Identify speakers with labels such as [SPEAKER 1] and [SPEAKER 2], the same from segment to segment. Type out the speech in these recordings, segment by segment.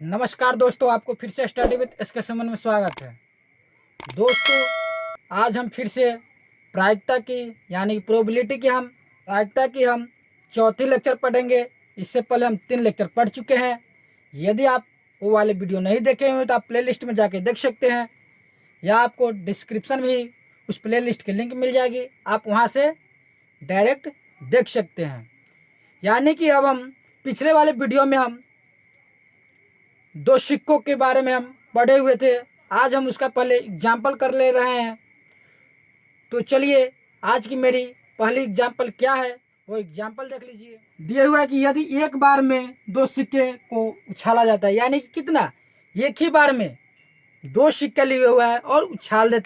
[SPEAKER 1] नमस्कार दोस्तों, आपको फिर से स्टडी विद एसके सुमन में स्वागत है। दोस्तों, आज हम फिर से प्रायिकता की यानी प्रोबेबिलिटी की हम चौथी लेक्चर पढ़ेंगे। इससे पहले हम 3 लेक्चर पढ़ चुके हैं। यदि आप वो वाले वीडियो नहीं देखे हुए तो आप प्लेलिस्ट में जाके देख सकते हैं, या आपको डिस्क्रिप्शन में ही उस प्लेलिस्ट की लिंक मिल जाएगी, आप वहाँ से डायरेक्ट देख सकते हैं। यानी कि अब हम पिछले वाले वीडियो में हम 2 सिक्कों के बारे में हम पढ़े हुए थे। आज हम उसका पहले एग्जाम्पल कर ले रहे हैं। तो चलिए, आज की मेरी पहली एग्जाम्पल क्या है वो एग्जाम्पल देख लीजिए। दिया हुआ है कि यदि एक बार में 2 सिक्के को उछाला जाता है, यानी कि कितना, एक ही बार में 2 सिक्के लिए हुआ है और उछाला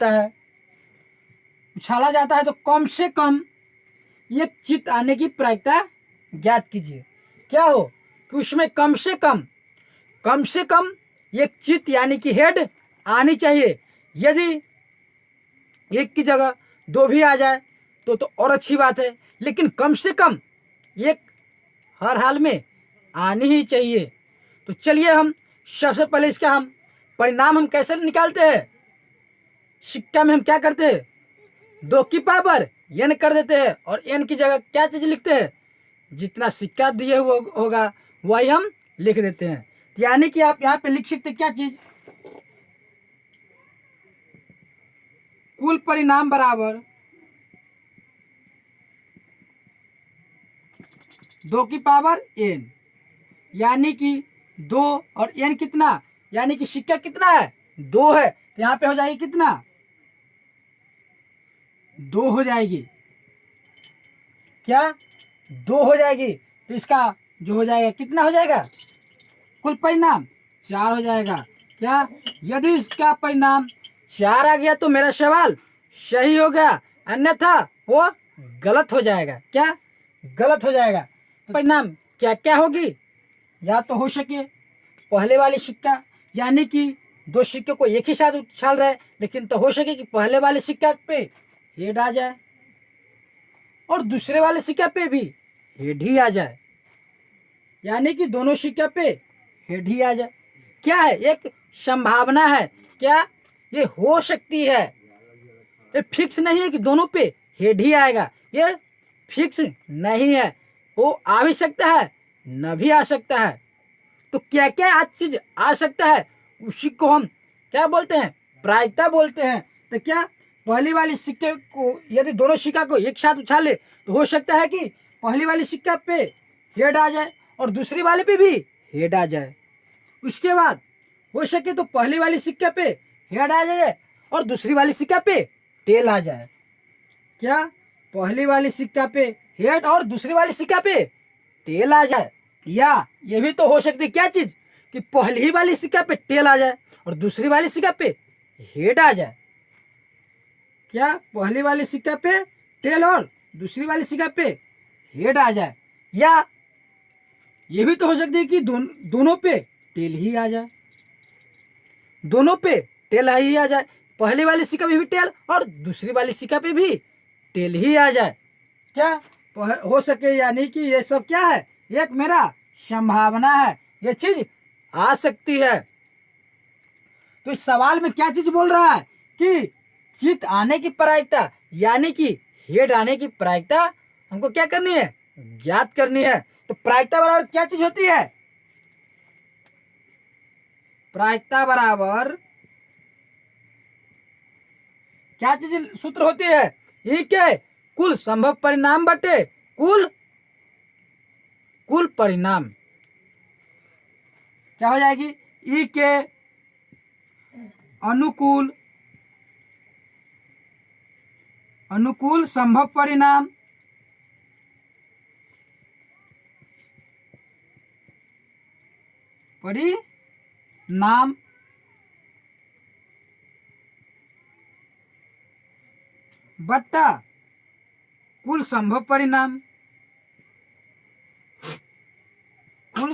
[SPEAKER 1] जाता है तो कम से कम एक चित आने की प्रायिकता ज्ञात कीजिए। क्या हो कि उसमें कम से कम एक चित यानी कि हेड आनी चाहिए। यदि एक की जगह 2 भी आ जाए तो और अच्छी बात है, लेकिन कम से कम एक हर हाल में आनी ही चाहिए। तो चलिए, हम सबसे पहले इसका हम परिणाम हम कैसे निकालते हैं। सिक्का में हम क्या करते हैं, 2 की पावर n कर देते हैं और n की जगह क्या चीज लिखते हैं, जितना सिक्का दिए हुआ होगा वही हम लिख देते हैं। यानी कि आप यहाँ पे लिख सकते क्या चीज, कुल परिणाम बराबर 2 की पावर n, यानी कि 2 और n कितना, यानी कि सिक्का कितना है, 2 है, तो यहाँ पे हो जाएगी कितना, 2 हो जाएगी। क्या 2 हो जाएगी, तो इसका जो हो जाएगा कितना हो जाएगा, कुल परिणाम 4 हो जाएगा। क्या, यदि इसका परिणाम 4 आ गया तो मेरा सवाल सही हो गया, अन्यथा वो गलत हो जाएगा। क्या गलत हो जाएगा। परिणाम क्या क्या होगी, या तो हो सके पहले वाले सिक्का, यानी कि 2 सिक्के को एक ही साथ उछाल रहे, लेकिन तो हो सके कि पहले वाले सिक्का पे हेड आ जाए और दूसरे वाले सिक्का पे भी हेड ही आ जाए, यानी कि दोनों सिक्का पे हेड ही आ जाए। क्या है, एक संभावना है। क्या ये हो सकती है, ये फिक्स नहीं है कि दोनों पे हेड ही आएगा, ये फिक्स नहीं है, वो आ भी सकता है न भी आ सकता है। तो क्या क्या आज चीज आ सकता है उसी को हम क्या बोलते हैं, प्रायिकता बोलते हैं। तो क्या पहली वाली सिक्के को यदि दोनों सिक्का को एक साथ उछाले तो हो सकता है कि पहली वाली सिक्का पे हेड आ जाए और दूसरी वाले पे भी हेड आ जाए। उसके बाद हो सके तो पहली वाली सिक्के पे हेड आ जाए और दूसरी वाली सिक्का पे टेल आ जाए। क्या पहली वाली सिक्का पे हेड और दूसरी वाली सिक्का पे टेल आ जाए, या ये भी तो हो सकती है क्या चीज कि पहली वाली सिक्का पे टेल आ जाए और दूसरी वाली सिक्का पे हेड आ जाए। क्या पहली वाली सिक्का पे टेल और दूसरी वाली सिक्का पे हेड आ जाए, या ये भी तो हो सकती है कि दोनों पे टेल ही आ जाए, दोनों पे टेल ही आ जाए, पहली वाली सिक्का पे भी टेल और दूसरी वाली सिक्का पे भी टेल ही आ जाए। क्या हो सके, यानी कि ये सब क्या है, एक मेरा संभावना है, ये चीज आ सकती है। तो इस सवाल में क्या चीज बोल रहा है कि चित आने की प्रायिकता यानी कि हेड आने की प्रायिकता हमको क्या करनी है, ज्ञात करनी है। तो प्रायिकता बराबर क्या चीज होती है, प्रायिकता बराबर क्या चीज सूत्र होती है, ये क्या है, कुल संभव परिणाम बटे कुल परिणाम। क्या हो जाएगी, ई के अनुकूल संभव परिणाम बट्टा कुल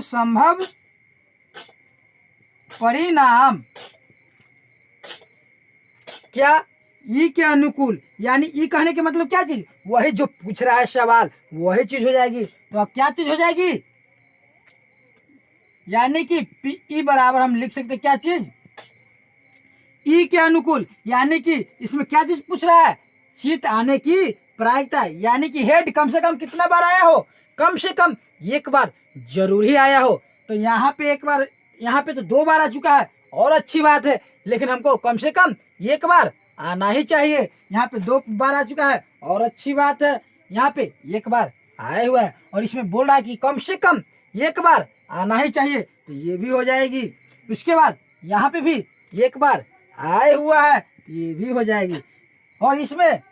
[SPEAKER 1] संभव परिणाम, क्या ई के अनुकूल, यानी ई कहने के मतलब क्या चीज, वही जो पूछ रहा है सवाल वही चीज हो जाएगी। तो क्या चीज हो जाएगी, यानी कि पी बराबर हम लिख सकते क्या चीज, ई के अनुकूल, यानी कि इसमें क्या चीज पूछ रहा है, चित आने की प्रायिकता, यानी कि हेड कम से कम कितना बार आया हो, कम से कम एक बार जरूर ही आया हो। तो यहाँ पे एक बार, यहाँ पे तो 2 बार आ चुका है और अच्छी बात है, लेकिन हमको कम से कम एक बार आना ही चाहिए। यहाँ पे 2 बार आ चुका है और अच्छी बात है, यहाँ पे एक बार आया हुआ है और इसमें बोल रहा है कि कम से कम एक बार आना ही चाहिए, तो ये भी हो जाएगी। उसके बाद यहाँ पे भी एक बार आए हुआ है, ये भी हो जाएगी। और इसमें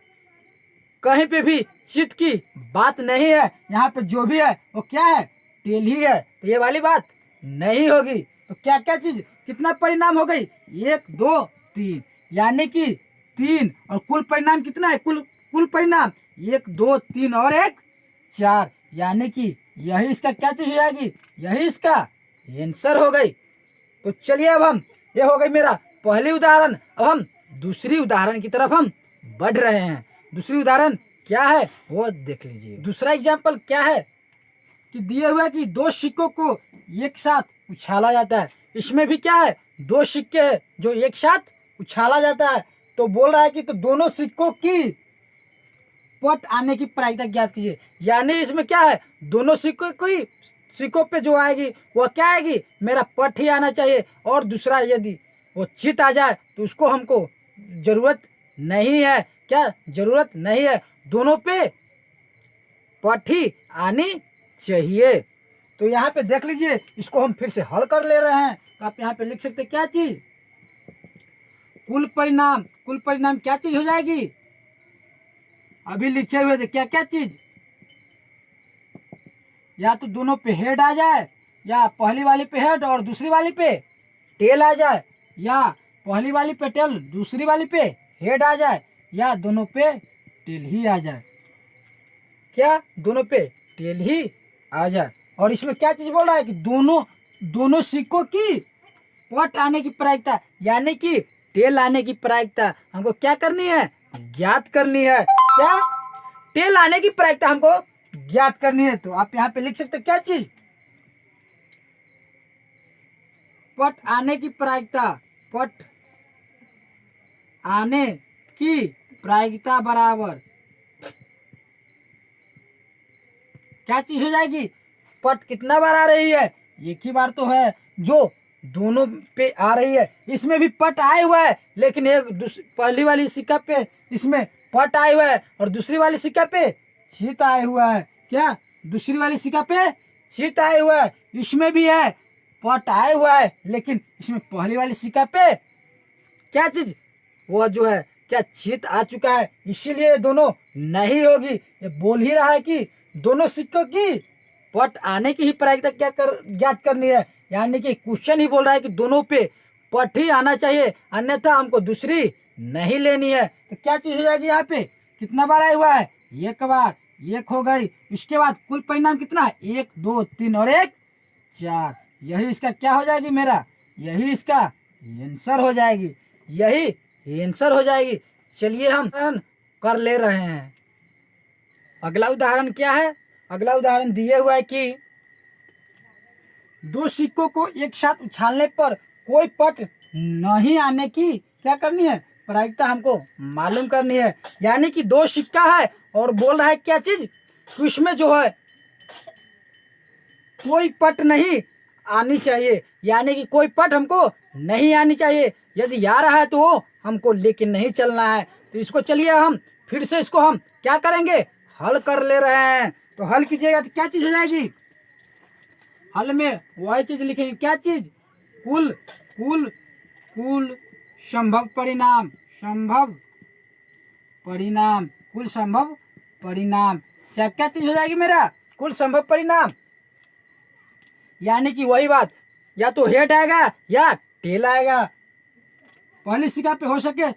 [SPEAKER 1] कहीं पे भी चित की बात नहीं है, यहाँ पे जो भी है वो क्या है, टेल ही है, तो ये वाली बात नहीं होगी। तो क्या क्या चीज, कितना परिणाम हो गई, 1 2 3, यानी कि 3, और कुल परिणाम कितना है, कुल परिणाम 1 2 3 और 1 4, यानी कि यही इसका क्या चीज हो जाएगी, यही इसका आंसर हो गई। तो चलिए अब हम, ये हो गई मेरा पहली उदाहरण। अब हम दूसरी उदाहरण की तरफ हम बढ़ रहे हैं। दूसरी उदाहरण क्या है वो देख लीजिए। दूसरा एग्जाम्पल क्या है कि दिए हुआ कि 2 सिक्कों को एक साथ उछाला जाता है। इसमें भी क्या है, 2 सिक्के हैं जो एक साथ उछाला जाता है। तो बोल रहा है कि तो दोनों सिक्कों की पट आने की प्रायिकता ज्ञात कीजिए। यानी इसमें क्या है, दोनों सिक्कों पे जो आएगी वो क्या आएगी, मेरा पट ही आना चाहिए। और दूसरा यदि वो चित आ जाए तो उसको हमको जरूरत नहीं है, क्या जरूरत नहीं है, दोनों पे पट ही आनी चाहिए। तो यहाँ पे देख लीजिए, इसको हम फिर से हल कर ले रहे हैं। तो आप यहाँ पे लिख सकते क्या चीज, कुल परिणाम क्या चीज हो जाएगी, अभी लिखे हुए थे क्या क्या चीज, या तो दोनों पे हेड आ जाए, या पहली वाली पे हेड और दूसरी वाली पे टेल आ जाए, या पहली वाली पे टेल दूसरी वाली पे हेड आ जाए, या दोनों पे टेल ही आ जाए। क्या दोनों पे टेल ही आ जाए। और इसमें क्या चीज बोल रहा है कि दोनों सिक्कों की पट आने की प्रायिकता, यानी कि टेल आने की प्रायिकता हमको क्या करनी है, ज्ञात करनी है। क्या, टेल आने की प्रायिकता हमको ज्ञात करनी है। तो आप यहाँ पे लिख सकते क्या चीज, पट आने की प्रायिकता, पट आने की प्रायिकता बराबर क्या चीज हो जाएगी, पट कितना बार आ रही है, एक ही बार तो है जो दोनों पे आ रही है। इसमें भी पट आए हुआ है, लेकिन पहली वाली सिक्का पे इसमें पट आए हुआ है और दूसरी वाली सिक्का पे चित आए हुआ है। क्या, दूसरी वाली सिक्का पे चित आए हुआ है, इसमें भी है पट आए हुआ है, लेकिन इसमें पहली वाली सिक्का पे क्या चीज, वो जो है क्या चित आ चुका है, इसीलिए दोनों नहीं होगी। ये बोल ही रहा है कि दोनों सिक्कों की पट आने की ही प्रायिकता ज्ञात करनी है। यानी कि क्वेश्चन ही बोल रहा है कि दोनों पे पट ही आना चाहिए, अन्यथा हमको दूसरी नहीं लेनी है। तो क्या चीज हो जाएगी, यहाँ पे कितना बार आया हुआ है, एक बार, एक हो गई। इसके बाद कुल परिणाम कितना है, 1 2 3 और 1 4, यही इसका क्या हो जाएगी, मेरा यही इसका आंसर हो जाएगी, यही आंसर हो जाएगी। चलिए हम कर ले रहे हैं। अगला उदाहरण क्या है, अगला उदाहरण दिए हुआ है कि 2 सिक्कों को एक साथ उछालने पर कोई पट नहीं आने की क्या करनी है, प्रायिकता हमको मालूम करनी है। यानी कि 2 सिक्का है और बोल रहा है क्या चीज, उसमें जो है कोई पट नहीं आनी चाहिए, यानी कि कोई पट हमको नहीं आनी चाहिए। यदि आ रहा है तो वो हमको लेके नहीं चलना है। तो इसको चलिए हम फिर से इसको हम क्या करेंगे, हल कर ले रहे हैं। तो हल कीजिएगा तो क्या चीज हो जाएगी, हल में वही चीज लिखेंगे, क्या चीज, कुल कुल कुल संभव परिणाम, कुल संभव परिणाम। क्या क्या चीज हो जाएगी मेरा, कुल संभव परिणाम। यानी कि वही बात, या तो हेड आएगा या टेल आएगा। पहली सिक्का पे हो सके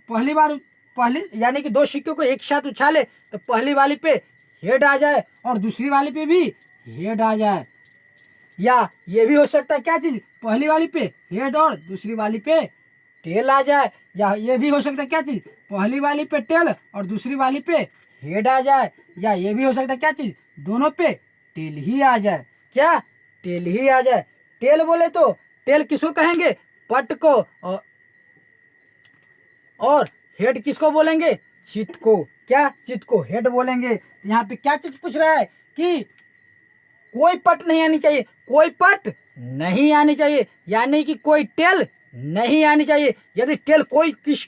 [SPEAKER 1] पहली यानी कि 2 सिक्कों को एक साथ उछाले तो पहली वाली पे हेड आ जाए और दूसरी वाली पे भी हेड आ जाए। या ये भी हो सकता है क्या चीज, पहली वाली पे हेड और दूसरी वाली पे टेल आ जाए। या ये भी हो सकता है क्या चीज, पहली वाली पे टेल और दूसरी वाली पे हेड आ जाए। या ये भी हो सकता है क्या चीज, दोनों पे टेल ही आ जाए। क्या, टेल ही आ जाए। टेल बोले तो टेल किसको कहेंगे? पट को। और हेड किसको बोलेंगे? चित को। क्या? चित को हेड बोलेंगे। तो यहाँ पे क्या चीज पूछ रहा है कि कोई पट नहीं आनी चाहिए, कोई पट नहीं आनी चाहिए, यानी कि कोई टेल नहीं आनी चाहिए। यदि टेल कोई किस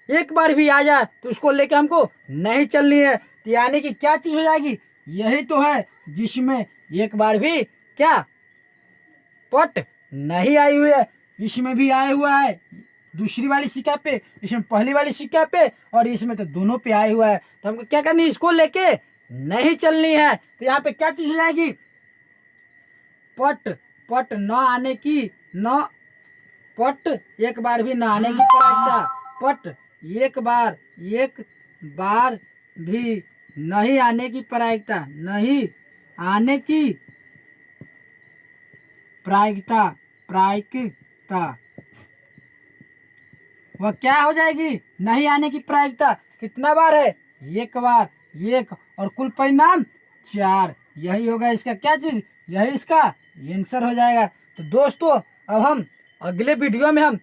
[SPEAKER 1] एक बार भी आ जाए तो उसको लेके हमको नहीं चलनी है। तो यानी कि क्या चीज हो जाएगी? यही तो है जिसमें एक बार भी क्या पट नहीं आई हुई है। इसमें भी आया हुआ है दूसरी वाली सिक्का पे, इसमें पहली वाली सिक्का पे, और इसमें तो दोनों पे आया हुआ है। तो हमको क्या करनी है? इसको लेके नहीं चलनी है। तो यहाँ पे क्या चीज हो जाएगी? पट। पट न आने की, न पट एक बार भी न आने की प्रायिकता। पट एक बार भी नहीं आने की प्रायिकता, नहीं आने की प्रायिकता वह क्या हो जाएगी? नहीं आने की प्रायिकता कितना बार है? एक बार, एक, और कुल परिणाम 4। यही होगा इसका क्या चीज? यही इसका आंसर हो जाएगा। तो दोस्तों अब हम अगले वीडियो में हम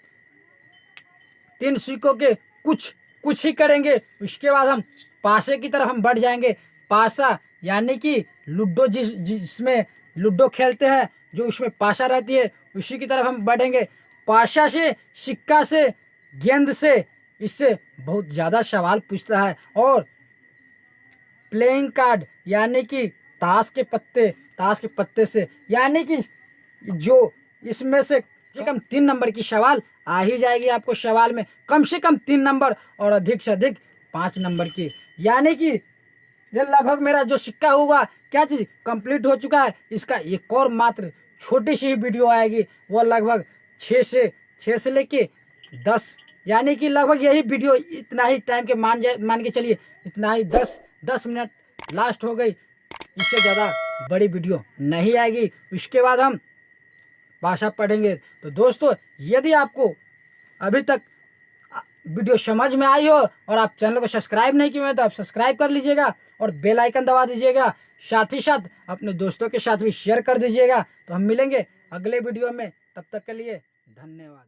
[SPEAKER 1] 3 सिक्कों के कुछ ही करेंगे। उसके बाद हम पासे की तरफ हम बढ़ जाएंगे। पासा यानी कि लूडो, जिसमें लूडो खेलते हैं, जो उसमें पासा रहती है, उसी की तरफ हम बढ़ेंगे। पासा से, सिक्का से, गेंद से, इससे बहुत ज़्यादा सवाल पूछता है। और प्लेइंग कार्ड यानी कि ताश के पत्ते से, यानी कि जो इसमें से कम 3 नंबर की सवाल आ ही जाएगी आपको। सवाल में कम से कम 3 नंबर और अधिक से अधिक 5 नंबर की। यानी कि ये लगभग मेरा जो सिक्का होगा क्या चीज कंप्लीट हो चुका है। इसका एक और मात्र छोटी सी वीडियो आएगी, वो लगभग 6 से लेके 10, यानी कि लगभग यही वीडियो इतना ही टाइम के मान के चलिए, इतना ही 10 मिनट लास्ट हो गई। इससे ज़्यादा बड़ी वीडियो नहीं आएगी। उसके बाद हम भाषा पढ़ेंगे। तो दोस्तों यदि आपको अभी तक वीडियो समझ में आई हो और आप चैनल को सब्सक्राइब नहीं किए हैं तो आप सब्सक्राइब कर लीजिएगा और बेल आइकन दबा दीजिएगा। साथ ही साथ अपने दोस्तों के साथ भी शेयर कर दीजिएगा। तो हम मिलेंगे अगले वीडियो में, तब तक के लिए धन्यवाद।